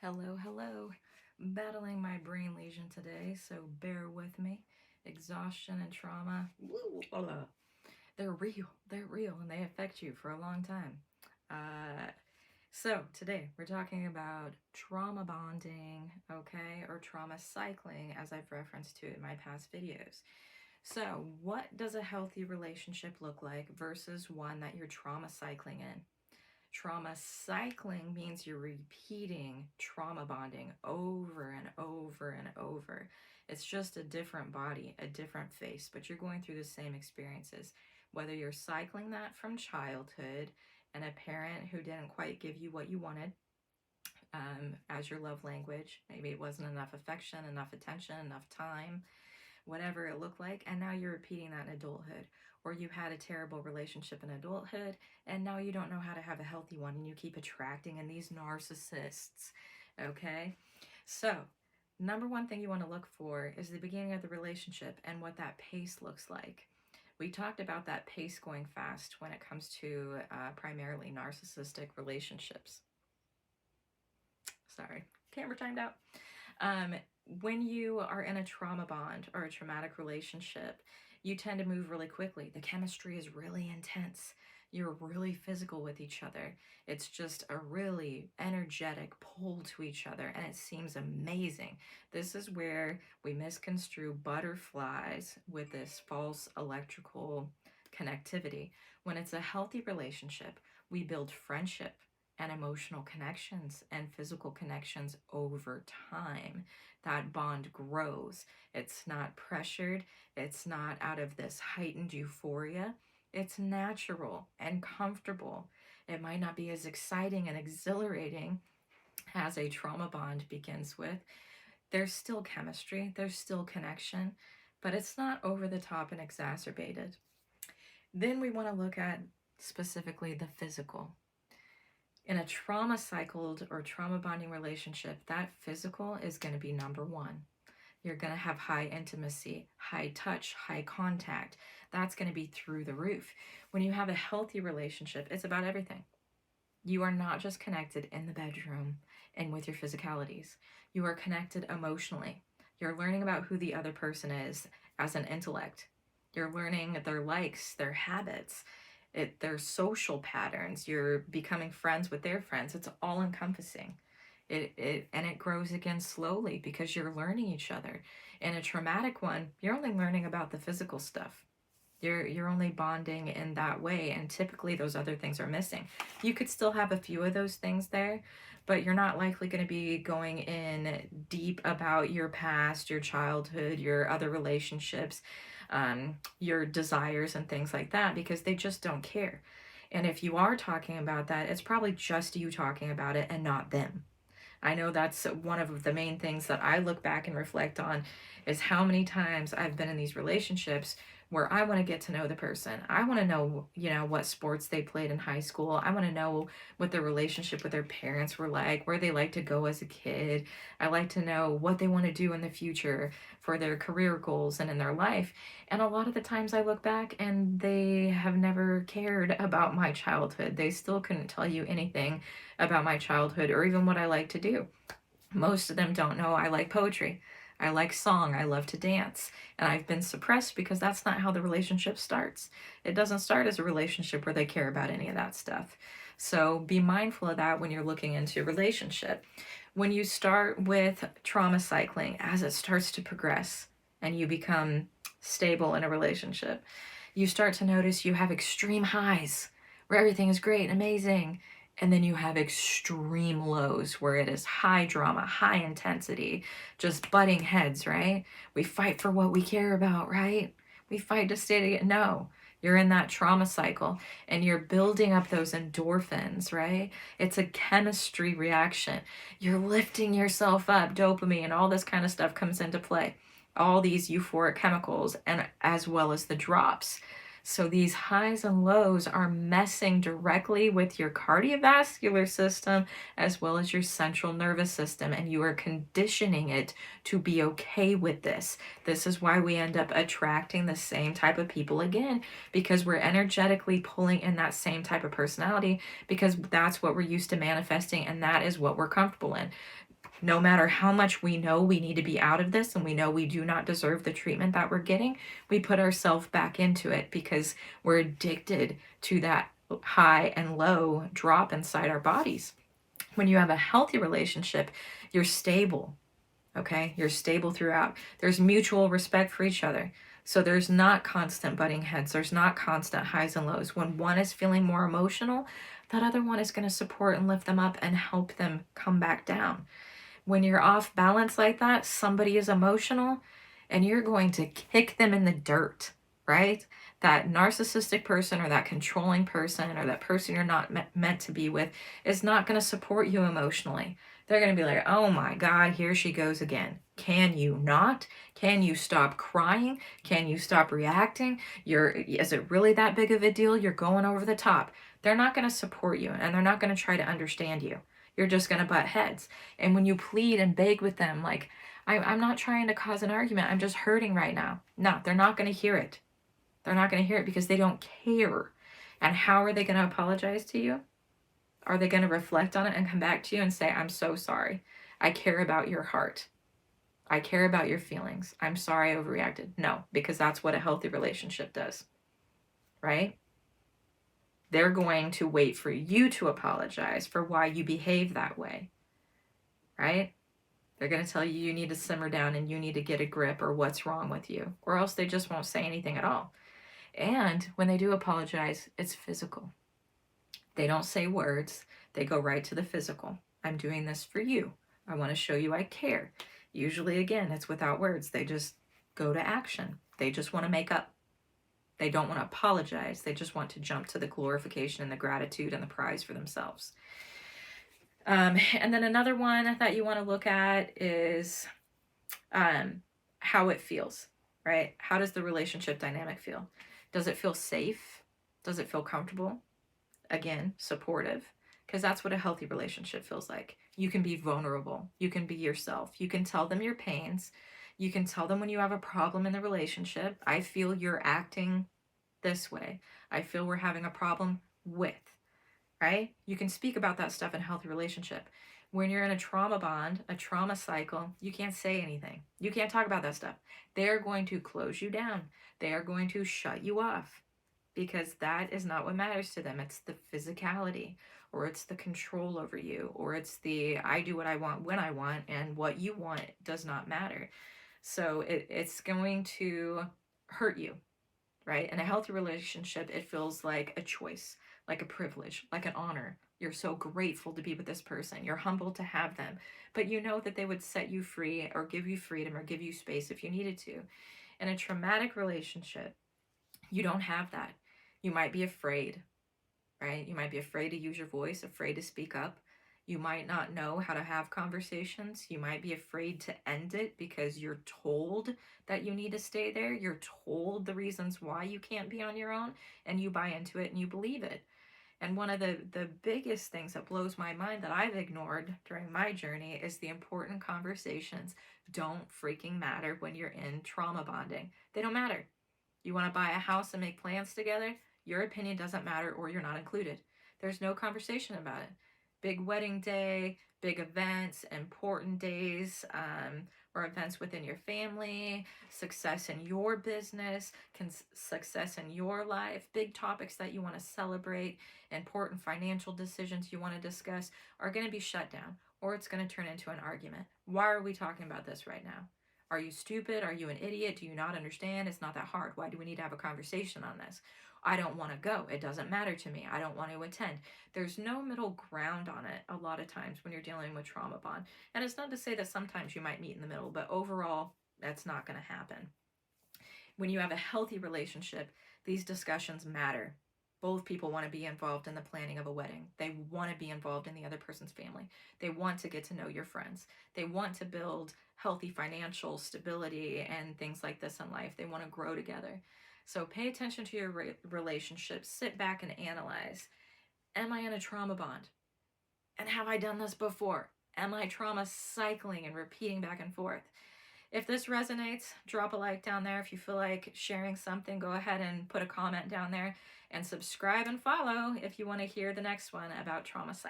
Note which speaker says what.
Speaker 1: Hello, hello. Battling my brain lesion today, so bear with me. Exhaustion and trauma, they're real. They're real and they affect you for a long time. Uh, so, today we're talking about trauma bonding, okay, or trauma cycling, as I've referenced to in my past videos. So, what does a healthy relationship look like versus one that you're trauma cycling in? Trauma cycling means you're repeating trauma bonding over and over and over. It's just a different body, a different face, but you're going through the same experiences. Whether you're cycling that from childhood and a parent who didn't quite give you what you wanted as your love language, maybe it wasn't enough affection, enough attention, enough time, whatever it looked like, and now you're repeating that in adulthood. Or you had a terrible relationship in adulthood, and now you don't know how to have a healthy one, and you keep attracting in these narcissists. Okay? So, number one thing you want to look for is the beginning of the relationship and what that pace looks like. We talked about that pace going fast when it comes to primarily narcissistic relationships. Sorry, camera timed out. Um, when you are in a trauma bond or a traumatic relationship, you tend to move really quickly. The chemistry is really intense. You're really physical with each other. It's just a really energetic pull to each other, and it seems amazing. This is where we misconstrue butterflies with this false electrical connectivity. When it's a healthy relationship, we build friendship and emotional connections and physical connections over time. That bond grows. It's not pressured, it's not out of this heightened euphoria. It's natural and comfortable. It might not be as exciting and exhilarating as a trauma bond begins with. There's still chemistry, there's still connection, but it's not over the top and exacerbated. Then we want to look at specifically the physical. In a trauma cycled or trauma bonding relationship, that physical is going to be number one. You're going to have high intimacy, high touch, high contact. That's going to be through the roof. When you have a healthy relationship, it's about everything. You are not just connected in the bedroom and with your physicalities. You are connected emotionally. You're learning about who the other person is as an intellect. You're learning their likes, their habits, their social patterns. You're becoming friends with their friends. It's all encompassing. It grows again slowly because you're learning each other. In a traumatic one, you're only learning about the physical stuff. You're only bonding in that way, and typically those other things are missing. You could still have a few of those things there, but you're not likely going to be going in deep about your past, your childhood, your other relationships, your desires and things like that, because they just don't care. And if you are talking about that, it's probably just you talking about it and not them. I know that's one of the main things that I look back and reflect on is how many times I've been in these relationships where I want to get to know the person. I want to know, what sports they played in high school. I want to know what their relationship with their parents were like, where they like to go as a kid. I like to know what they want to do in the future for their career goals and in their life. And a lot of the times I look back and they have never cared about my childhood. They still couldn't tell you anything about my childhood or even what I like to do. Most of them don't know I like poetry. I like song. I love to dance. And I've been suppressed because that's not how the relationship starts. It doesn't start as a relationship where they care about any of that stuff. So be mindful of that when you're looking into a relationship. When you start with trauma cycling, as it starts to progress and you become stable in a relationship, you start to notice you have extreme highs where everything is great and amazing, and then you have extreme lows where it is high drama, high intensity, just butting heads, right? We fight for what we care about, right? We fight to stay together. No, you're in that trauma cycle and you're building up those endorphins, right? It's a chemistry reaction. You're lifting yourself up, dopamine, all this kind of stuff comes into play. All these euphoric chemicals, and as well as the drops. So these highs and lows are messing directly with your cardiovascular system as well as your central nervous system, and you are conditioning it to be okay with this. This is why we end up attracting the same type of people again, because we're energetically pulling in that same type of personality, because that's what we're used to manifesting and that is what we're comfortable in. No matter how much we know we need to be out of this and we know we do not deserve the treatment that we're getting, we put ourselves back into it because we're addicted to that high and low drop inside our bodies. When you have a healthy relationship, you're stable, okay? You're stable throughout. There's mutual respect for each other. So there's not constant butting heads. There's not constant highs and lows. When one is feeling more emotional, that other one is going to support and lift them up and help them come back down. When you're off balance like that, somebody is emotional and you're going to kick them in the dirt, right? That narcissistic person or that controlling person or that person you're not meant to be with is not going to support you emotionally. They're going to be like, oh my God, here she goes again. Can you not? Can you stop crying? Can you stop reacting? Is it really that big of a deal? You're going over the top. They're not going to support you and they're not going to try to understand you. You're just going to butt heads. And when you plead and beg with them, like, I'm not trying to cause an argument, I'm just hurting right now. No, they're not going to hear it. They're not going to hear it because they don't care. And how are they going to apologize to you? Are they going to reflect on it and come back to you and say, I'm so sorry. I care about your heart. I care about your feelings. I'm sorry I overreacted. No, because that's what a healthy relationship does, right? They're going to wait for you to apologize for why you behave that way, right? They're going to tell you need to simmer down and you need to get a grip or what's wrong with you, or else they just won't say anything at all. And when they do apologize, it's physical. They don't say words, they go right to the physical. I'm doing this for you. I want to show you I care. Usually, again, it's without words. They just go to action. They just want to make up. They don't want to apologize. They just want to jump to the glorification and the gratitude and the prize for themselves. And then another one that you want to look at is how it feels, right? How does the relationship dynamic feel? Does it feel safe? Does it feel comfortable? Again, supportive, because that's what a healthy relationship feels like. You can be vulnerable. You can be yourself. You can tell them your pains. You can tell them when you have a problem in the relationship. I feel you're acting this way. I feel we're having a problem with, right? You can speak about that stuff in a healthy relationship. When you're in a trauma bond, a trauma cycle, you can't say anything. You can't talk about that stuff. They're going to close you down. They are going to shut you off because that is not what matters to them. It's the physicality, or it's the control over you, or it's the I do what I want when I want, and what you want does not matter. So it's going to hurt you, right? In a healthy relationship, it feels like a choice, like a privilege, like an honor. You're so grateful to be with this person. You're humbled to have them, but you know that they would set you free or give you freedom or give you space if you needed to. In a traumatic relationship, you don't have that. You might be afraid, right? You might be afraid to use your voice, afraid to speak up. You might not know how to have conversations. You might be afraid to end it because you're told that you need to stay there. You're told the reasons why you can't be on your own, and you buy into it and you believe it. And one of the biggest things that blows my mind that I've ignored during my journey is the important conversations don't freaking matter when you're in trauma bonding. They don't matter. You want to buy a house and make plans together? Your opinion doesn't matter or you're not included. There's no conversation about it. Big wedding day, big events, important days, or events within your family, success in your business, success in your life, big topics that you want to celebrate, important financial decisions you want to discuss are going to be shut down, or it's going to turn into an argument. Why are we talking about this right now? Are you stupid? Are you an idiot? Do you not understand? It's not that hard. Why do we need to have a conversation on this? I don't want to go. It doesn't matter to me. I don't want to attend. There's no middle ground on it a lot of times when you're dealing with trauma bond. And it's not to say that sometimes you might meet in the middle, but overall, that's not going to happen. When you have a healthy relationship, these discussions matter. Both people want to be involved in the planning of a wedding. They want to be involved in the other person's family. They want to get to know your friends. They want to build healthy financial stability and things like this in life. They want to grow together. So pay attention to your relationships. Sit back and analyze. Am I in a trauma bond? And have I done this before? Am I trauma cycling and repeating back and forth? If this resonates, drop a like down there. If you feel like sharing something, go ahead and put a comment down there, and subscribe and follow if you want to hear the next one about trauma cycling.